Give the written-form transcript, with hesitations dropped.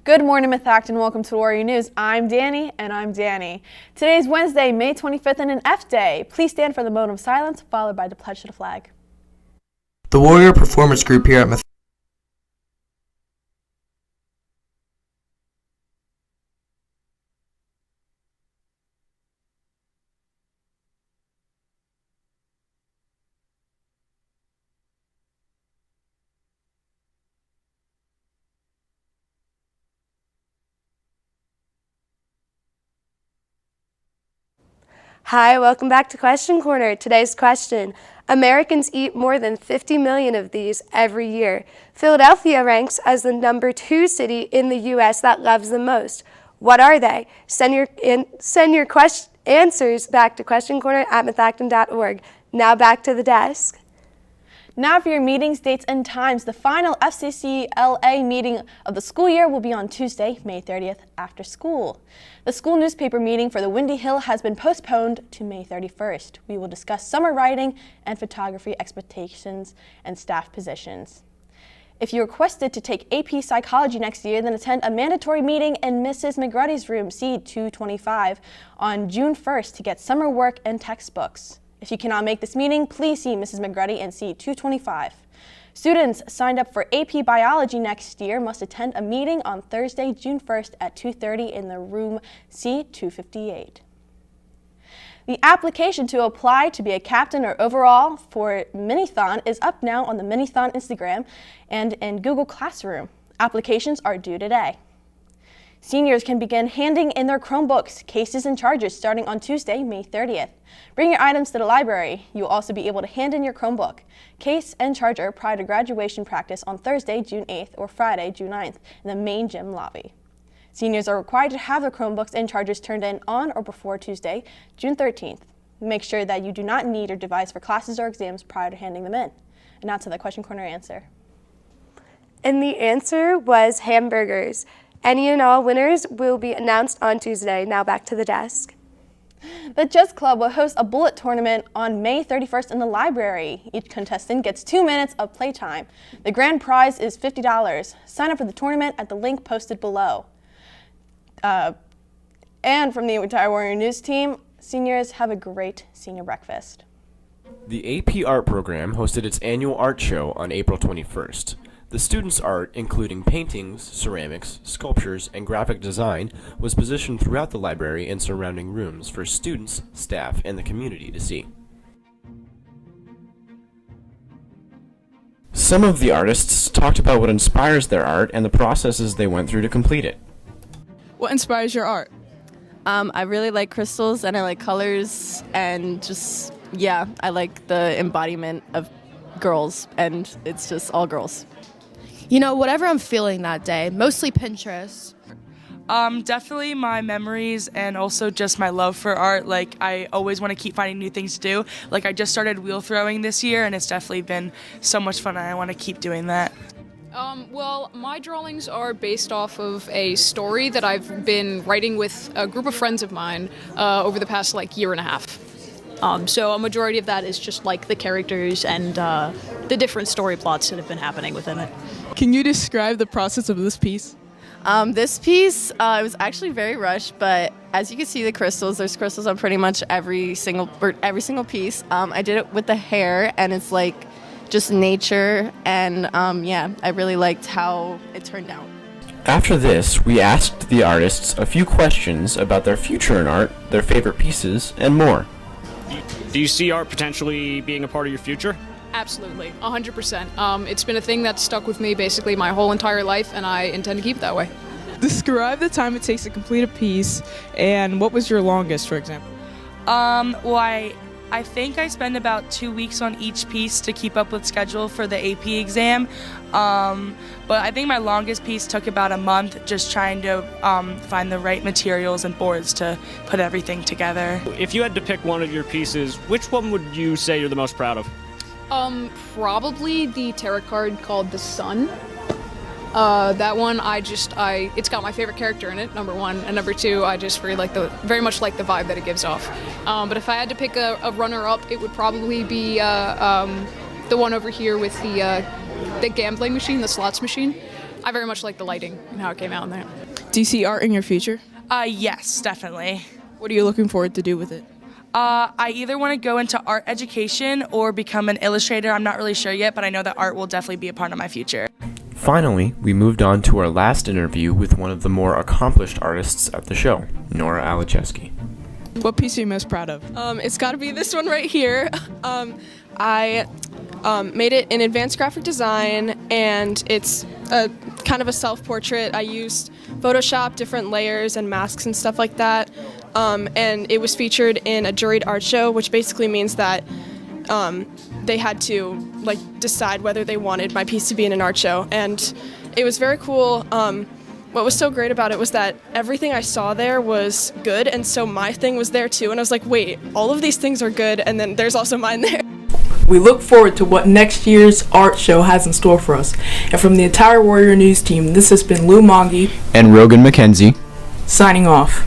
Good morning, Myth Act, and welcome to Warrior News. I'm Danny, and I'm Danny. Today is Wednesday, May 25th, and an F Day. Please stand for the moment of silence, followed by the pledge to the flag. The Warrior Performance Group here at Myth. Hi, welcome back to Question Corner. Today's question: Americans eat more than 50 million of these every year. Philadelphia ranks as the number 2 city in the U.S. that loves them most. What are they? Send your answers back to questioncorner@mythacton.org. Now back to the desk. Now for your meetings, dates, and times. The final FCCLA meeting of the school year will be on Tuesday, May 30th, after school. The school newspaper meeting for the Windy Hill has been postponed to May 31st. We will discuss summer writing and photography expectations and staff positions. If you requested to take AP Psychology next year, then attend a mandatory meeting in Mrs. McGruddy's room, C225, on June 1st to get summer work and textbooks. If you cannot make this meeting, please see Mrs. McGruddy in C225. Students signed up for AP Biology next year must attend a meeting on Thursday, June 1st at 2:30 in the room C258. The application to apply to be a captain or overall for Minithon is up now on the Minithon Instagram and in Google Classroom. Applications are due today. Seniors can begin handing in their Chromebooks, cases, and chargers starting on Tuesday, May 30th. Bring your items to the library. You'll also be able to hand in your Chromebook, case, and charger prior to graduation practice on Thursday, June 8th or Friday, June 9th in the main gym lobby. Seniors are required to have their Chromebooks and chargers turned in on or before Tuesday, June 13th. Make sure that you do not need your device for classes or exams prior to handing them in. And now to the Question Corner answer. And the answer was hamburgers. Any and all winners will be announced on Tuesday. Now back to the desk. The Chess Club will host a bullet tournament on May 31st in the library. Each contestant gets 2 minutes of playtime. The grand prize is $50. Sign up for the tournament at the link posted below. And from the entire Warrior News team, seniors have a great senior breakfast. The AP Art program hosted its annual art show on April 21st. The students' art, including paintings, ceramics, sculptures, and graphic design, was positioned throughout the library and surrounding rooms for students, staff, and the community to see. Some of the artists talked about what inspires their art and the processes they went through to complete it. What inspires your art? I really like crystals and I like colors and just, I like the embodiment of girls, and it's just all girls. You know, whatever I'm feeling that day, mostly Pinterest. Definitely my memories and also just my love for art. Like, I always want to keep finding new things to do. Like, I just started wheel throwing this year, and it's definitely been so much fun, and I want to keep doing that. Well, my drawings are based off of a story that I've been writing with a group of friends of mine over the past, year and a half. So a majority of that is just, the characters and the different story plots that have been happening within it. Can you describe the process of this piece? This piece, it was actually very rushed, but as you can see, there's crystals on pretty much every single piece. I did it with the hair, and it's just nature, and I really liked how it turned out. After this, we asked the artists a few questions about their future in art, their favorite pieces, and more. Do you see art potentially being a part of your future? Absolutely, 100%. It's been a thing that's stuck with me basically my whole entire life, and I intend to keep it that way. Describe the time it takes to complete a piece, and what was your longest, for example? I think I spend about 2 weeks on each piece to keep up with schedule for the AP exam. But I think my longest piece took about a month, just trying to find the right materials and boards to put everything together. If you had to pick one of your pieces, which one would you say you're the most proud of? Probably the tarot card called the Sun. That one, it's got my favorite character in it, number one, and number two, I just very much like the vibe that it gives off. But if I had to pick a runner-up, it would probably be the one over here with the gambling machine, the slots machine. I very much like the lighting and how it came out in there. Do you see art in your future? Yes, definitely. What are you looking forward to do with it? I either want to go into art education or become an illustrator. I'm not really sure yet, but I know that art will definitely be a part of my future. Finally, we moved on to our last interview with one of the more accomplished artists at the show, Nora Alacheski. What piece are you most proud of? It's got to be this one right here. I made it in advanced graphic design, and it's a kind of a self-portrait. I used Photoshop, different layers and masks and stuff like that, and it was featured in a juried art show, which basically means that they had to like decide whether they wanted my piece to be in an art show, and it was very cool. What was so great about it was that everything I saw there was good, and so my thing was there too, and I was like, wait, all of these things are good, and then there's also mine there. We look forward to what next year's art show has in store for us. And from the entire Warrior News team, this has been Lou Mongi and Rogan McKenzie signing off.